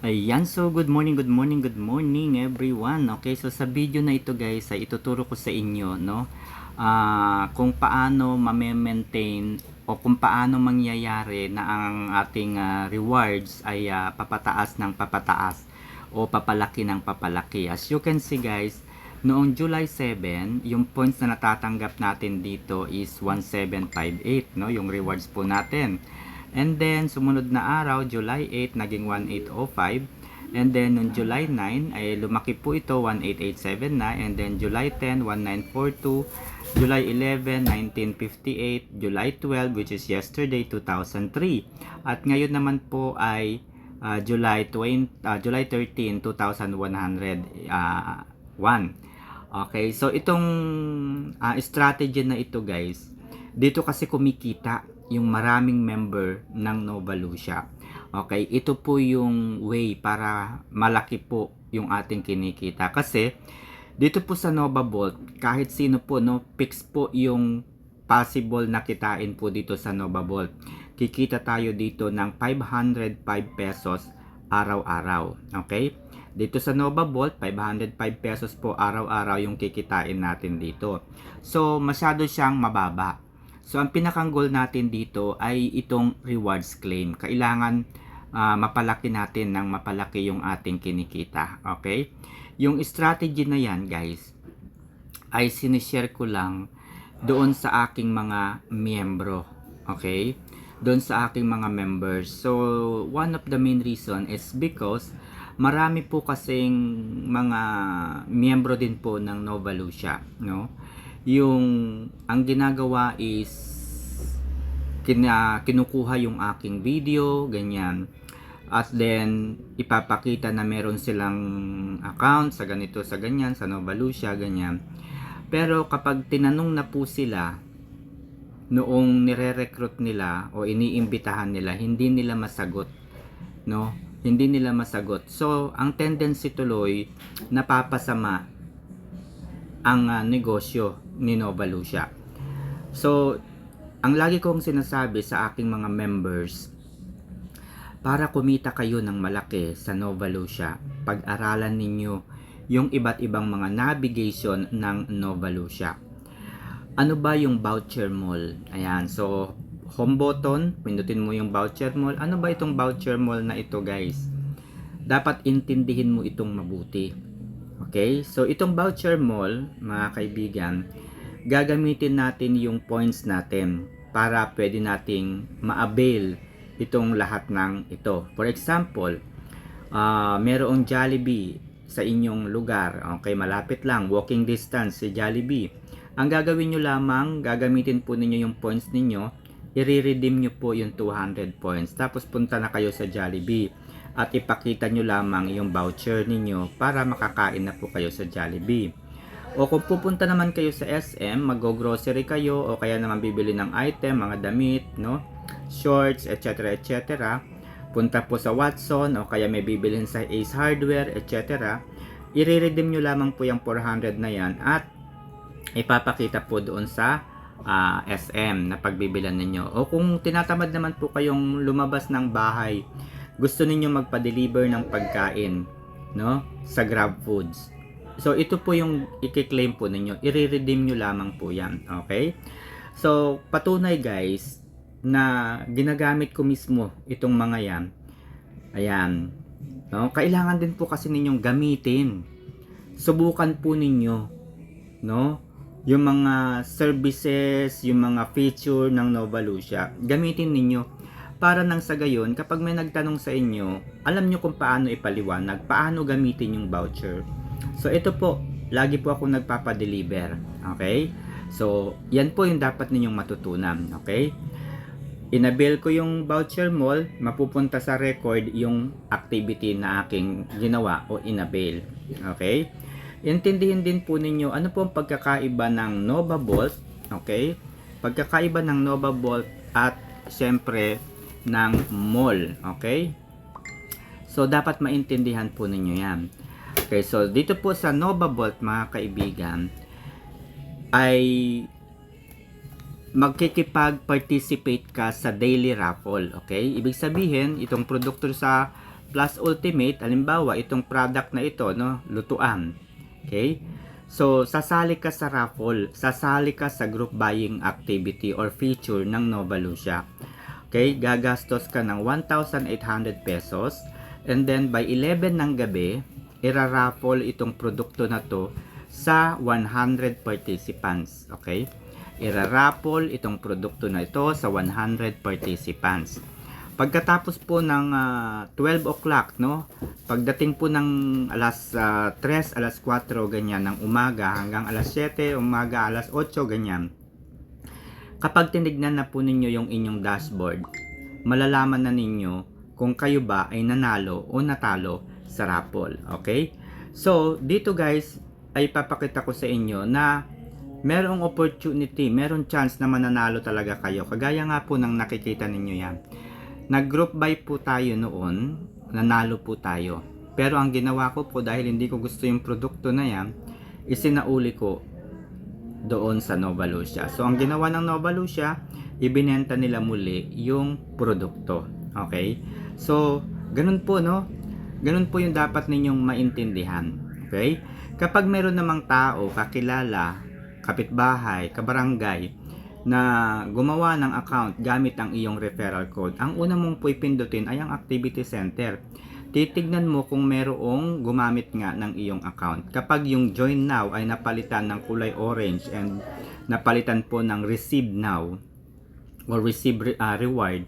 Ayan, so good morning, good morning everyone. Okay, so sa video na ito guys ay ituturo ko sa inyo, no? Kung paano ma-maintain o kung paano mangyayari na ang ating rewards ay papataas ng papataas o papalaki ng papalaki. As you can see guys, noong July 7, yung points na natatanggap natin dito is 1758, no? Yung rewards po natin. And then, sumunod na araw, July 8, naging 1805. And then, noong July 9, ay lumaki po ito, 18879. And then, July 10, 1942. July 11, 1958. July 12, which is yesterday, 2003. At ngayon naman po ay July 13, 2101. Okay, so itong strategy na ito guys, dito kasi kumikita yung maraming member ng Nova Lucia. Okay, ito po yung way para malaki po yung ating kinikita. Kasi dito po sa Nova Vault, kahit sino po, no, fix po yung possible na kitain po dito sa Nova Vault. Kikita tayo dito ng 505 pesos araw-araw. Okay? Dito sa Nova Vault, 505 pesos po araw-araw yung kikitain natin dito. So, masyado siyang mababa. So, ang pinakang goal natin dito ay itong rewards claim. Kailangan mapalaki natin ng mapalaki yung ating kinikita. Okay? Yung strategy na yan, guys, ay sinishare ko lang doon sa aking mga miyembro. Okay? Doon sa aking mga members. So, one of the main reason is because marami po kasing mga miyembro din po ng Nova Lucia, no? Yung ang ginagawa is kinukuha yung aking video, ganyan. At then ipapakita na meron silang account sa ganito, sa ganyan, sa Nova Lucia, ganyan. Pero kapag tinanong na po sila noong nire-recruit nila o iniimbitahan nila, hindi nila masagot, no? Hindi nila masagot. So, ang tendency tuloy napapasama ang negosyo ni Nova Lucia. So, ang lagi kong sinasabi sa aking mga members, para kumita kayo ng malaki sa Nova Lucia, pag-aralan ninyo yung iba't ibang mga navigation ng Nova Lucia. Ano ba yung voucher mall? Ayan, so home button, pindutin mo yung voucher mall. Ano ba itong voucher mall na ito guys? Dapat intindihin mo itong mabuti. Okay, so itong voucher mall, mga kaibigan, gagamitin natin yung points natin para pwede nating ma-avail itong lahat ng ito. For example, merong Jollibee sa inyong lugar. Okay, malapit lang, walking distance si Jollibee. Ang gagawin nyo lamang, gagamitin po ninyo yung points ninyo, i-redeem nyo po yung 200 points. Tapos punta na kayo sa Jollibee at ipakita nyo lamang yung voucher ninyo para makakain na po kayo sa Jollibee. O kung pupunta naman kayo sa SM, mag-grocery kayo o kaya naman bibili ng item, mga damit, no? Shorts, etc. etc. Punta po sa Watson o kaya may bibilhin sa Ace Hardware, etc. I-redeem nyo lamang po yung 400 na yan at ipapakita po doon sa SM na pagbibilan ninyo. O kung tinatamad naman po kayong lumabas ng bahay, gusto ninyo magpa-deliver ng pagkain, no, sa Grab Foods. So ito po yung i-claim po ninyo, i-redeem nyo lamang po yan. Okay? So patunay guys na ginagamit ko mismo itong mga yan. Ayan, no? Kailangan din po kasi ninyong gamitin. Subukan po ninyo, no? Yung mga services, yung mga feature ng Nova Lucia, gamitin ninyo para nang sa gayon, kapag may nagtanong sa inyo, alam nyo kung paano ipaliwanag, paano gamitin yung voucher. So ito po, lagi po ako nagpapadeliver. Okay? So, yan po yung dapat ninyong matutunan. Okay? Inabil ko yung voucher mall, mapupunta sa record yung activity na aking ginawa o inabil. Okay? Intindihin din po ninyo ano po ang pagkakaiba ng Nova Vault. Okay? Pagkakaiba ng Nova Vault at syempre ng mall. Okay? So, dapat maintindihan po ninyo yan. Okay, so dito po sa Nova Vault, mga kaibigan, ay magkikipag-participate ka sa daily raffle. Okay? Ibig sabihin, itong produkto sa plus ultimate, halimbawa itong product na ito, no, lutuan. Okay? So, sasali ka sa raffle, sasali ka sa group buying activity or feature ng Nova Lucia. Okay? Gagastos ka ng 1,800 pesos and then by 11 ng gabi, iraraffle itong produkto na to sa 100 participants. Okay? Iraraffle itong produkto na ito sa 100 participants. Pagkatapos po ng 12 o'clock, no? Pagdating po ng alas 3, alas 4, ganyan, ng umaga hanggang alas 7, umaga, alas 8, ganyan. Kapag tinignan na po ninyo yung inyong dashboard, malalaman na ninyo kung kayo ba ay nanalo o natalo sa raffle. Okay? So, dito guys, ay papakita ko sa inyo na merong opportunity, merong chance na mananalo talaga kayo. Kagaya nga po ng nakikita ninyo yan. Nag-group buy po tayo noon, nanalo po tayo. Pero ang ginawa ko po dahil hindi ko gusto yung produkto na yan, isinauli ko doon sa Nova Lucia. So ang ginawa ng Nova Lucia, ibinenta nila muli yung produkto. Okay? So, ganun po, no? Ganun po yung dapat ninyong maintindihan. Okay? Kapag meron namang tao, kakilala, kapitbahay, kabarangay, na gumawa ng account gamit ang iyong referral code, ang una mong pindutin ay ang activity center. Titignan mo kung merong gumamit nga ng iyong account. Kapag yung join now ay napalitan ng kulay orange and napalitan po ng receive now or receive reward,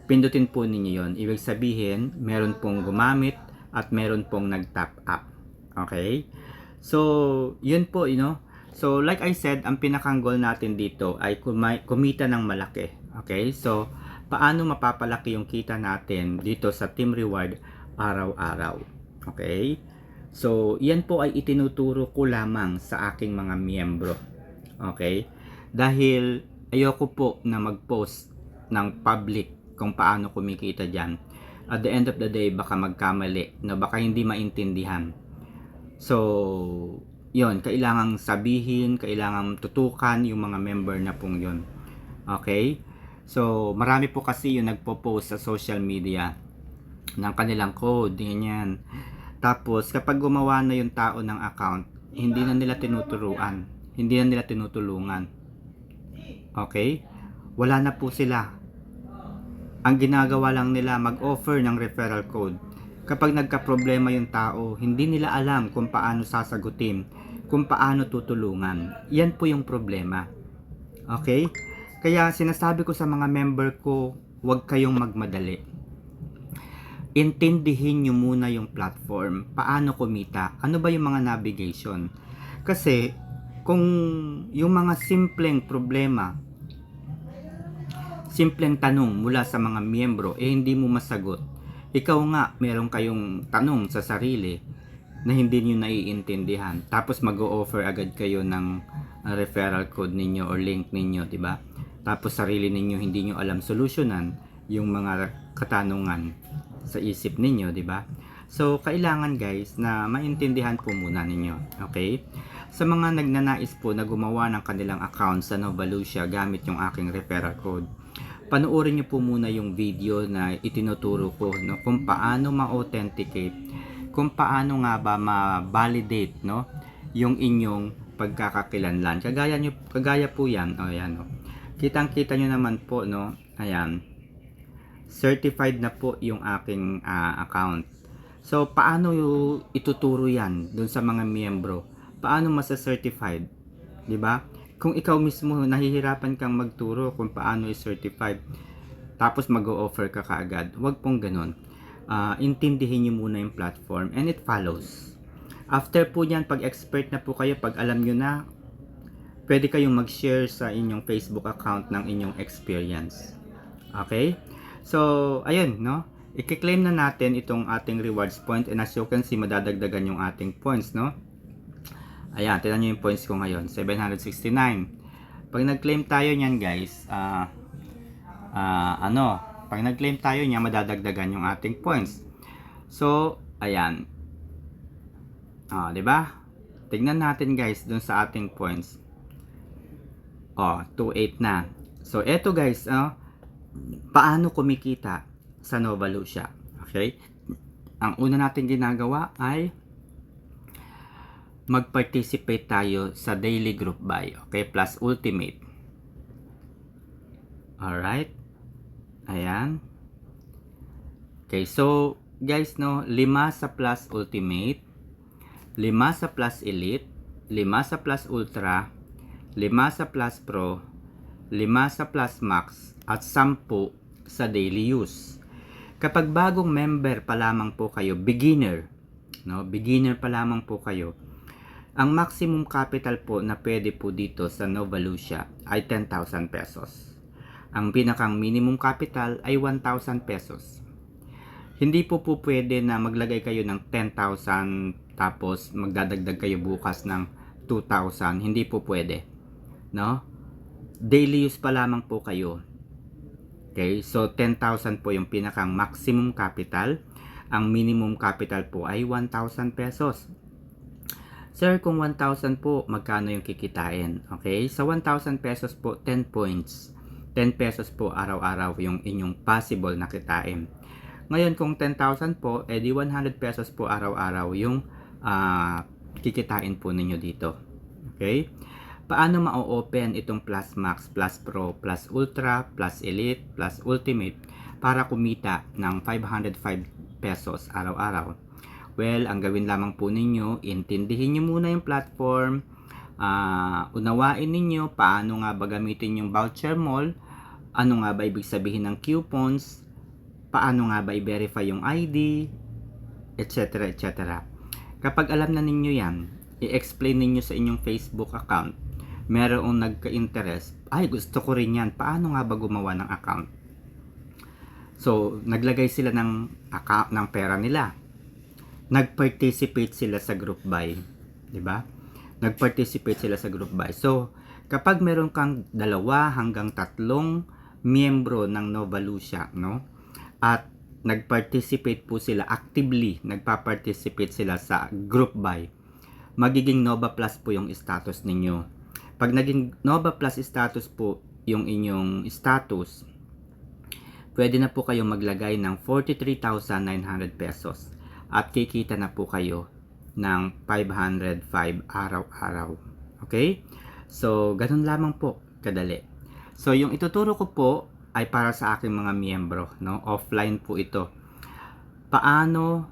pindutin po ninyo yon. Ibig sabihin, meron pong gumamit at meron pong nag-top up. Okay? So, yun po, So, like I said, ang pinakang goal natin dito ay kumita ng malaki. Okay? So, paano mapapalaki yung kita natin dito sa Team Reward araw-araw? Okay? So, yan po ay itinuturo ko lamang sa aking mga miyembro. Okay? Dahil ayoko po na mag-post ng public kung paano kumikita dyan. At the end of the day, baka magkamali, na baka hindi maintindihan. So, yon, kailangang sabihin, kailangang tutukan yung mga member na pong yon. Okay? So, marami po kasi yung nagpo-post sa social media ng kanilang code, ganyan. Tapos, kapag gumawa na yung tao ng account, hindi na nila tinuturuan, hindi na nila tinutulungan. Okay? Wala na po sila. Ang ginagawa lang nila, mag-offer ng referral code. Kapag nagka-problema yung tao, hindi nila alam kung paano sasagutin, kung paano tutulungan. Yan po yung problema. Okay? Kaya sinasabi ko sa mga member ko, huwag kayong magmadali. Intindihin nyo muna yung platform. Paano kumita? Ano ba yung mga navigation? Kasi, kung yung mga simpleng problema, simpleng tanong mula sa mga miyembro, hindi mo masagot. Ikaw nga, meron kayong tanong sa sarili na hindi nyo naiintindihan. Tapos mag-o-offer agad kayo ng referral code ninyo or link ninyo, di ba? Tapos sarili ninyo hindi nyo alam solusyonan yung mga katanungan sa isip ninyo, di ba? So, kailangan guys na maintindihan po muna ninyo. Okay? Sa mga nagnanais po na gumawa ng kanilang account sa Nova Lucia gamit yung aking referral code, panoorin nyo po muna yung video na itinuturo ko, no, kung paano ma-authenticate, kung paano nga ba ma-validate, no, yung inyong pagkakakilanlan. Kagaya po yan, ayan, no. Kitang-kita nyo naman po, no, ayan, certified na po yung aking account. So, paano ituturo yan dun sa mga miyembro? Paano masa-certified? Diba? Kung ikaw mismo nahihirapan kang magturo kung paano i-certified, tapos mag-o-offer ka kaagad, wag pong ganun. Intindihin nyo muna yung platform and it follows. After po yan, pag expert na po kayo, pag alam nyo na, pwede kayong mag-share sa inyong Facebook account ng inyong experience. Okay? So, ayun, no? I-claim na natin itong ating rewards point, and as you can see, madadagdagan yung ating points, no? Ayan, tignan nyo yung points ko ngayon, 769. Pag nag-claim tayo niyan guys, pag nag-claim tayo niya, madadagdagan yung ating points. So, ayan. Diba? Tignan natin guys dun sa ating points. 28 na. So, eto guys, paano kumikita sa Nova Lucia? Okay? ang una natin ginagawa ay mag-participate tayo sa daily group buy. Okay, plus ultimate. Alright. Ayan. Okay, so guys, no, 5 sa plus ultimate, 5 sa plus elite, 5 sa plus ultra, 5 sa plus pro, 5 sa plus max, at 10 sa daily use. Kapag bagong member pa lamang po kayo, beginner, no, beginner pa lamang po kayo, ang maximum capital po na pwede po dito sa Nova Lucia ay 10,000 pesos. Ang pinakang minimum capital ay 1,000 pesos. Hindi po pwede na maglagay kayo ng 10,000 tapos magdadagdag kayo bukas ng 2,000. Hindi po pwede. No? Daily use pa lamang po kayo. Okay? So, 10,000 po yung pinakang maximum capital. Ang minimum capital po ay 1,000 pesos. Sir, kung 1,000 po, magkano yung kikitain? Okay? Sa 1,000 pesos po, 10 points. 10 pesos po araw-araw yung inyong possible na kitain. Ngayon, kung 10,000 po, edi 100 pesos po araw-araw yung kikitain po ninyo dito. Okay? Paano ma-open itong Plus Max, Plus Pro, Plus Ultra, Plus Elite, Plus Ultimate para kumita ng 505 pesos araw-araw? Well, ang gawin lamang po ninyo, intindihin nyo muna yung platform, unawain ninyo paano nga ba gamitin yung voucher mall, ano nga ba ibig sabihin ng coupons, paano nga ba i-verify yung ID, etc. etc. Kapag alam na ninyo yan, i-explain ninyo sa inyong Facebook account, merong nagka-interest, ay gusto ko rin yan, paano nga ba gumawa ng account? So, naglagay sila ng account ng pera nila. Nag-participate sila sa group buy, 'di ba? Nag-participate sila sa group buy. So, kapag meron kang 2 hanggang 3 miyembro ng Nova Lucia, no? At nag-participate po sila actively, nagpa-participate sila sa group buy, magiging Nova Plus po yung status ninyo. Pag naging Nova Plus status po yung inyong status, pwede na po kayong maglagay ng 43,900 pesos. At kikita na po kayo ng 505 araw-araw. Okay? So, ganun lamang po kadali. So, yung ituturo ko po ay para sa aking mga miyembro, no? Offline po ito. Paano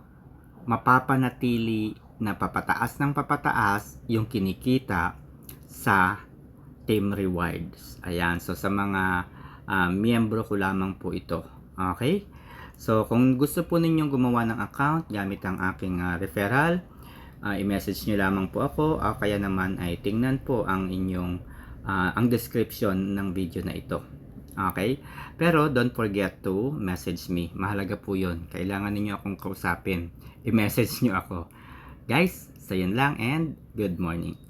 mapapanatili na papataas ng papataas yung kinikita sa Team Rewards. Ayan. So, sa mga miyembro ko lamang po ito. Okay? So, kung gusto po ninyong gumawa ng account gamit ang aking referral, i-message nyo lamang po ako o kaya naman ay tingnan po ang inyong ang description ng video na ito. Okay? Pero don't forget to message me. Mahalaga po yun. Kailangan ninyo akong kausapin. I-message nyo ako. Guys, so yun lang and good morning.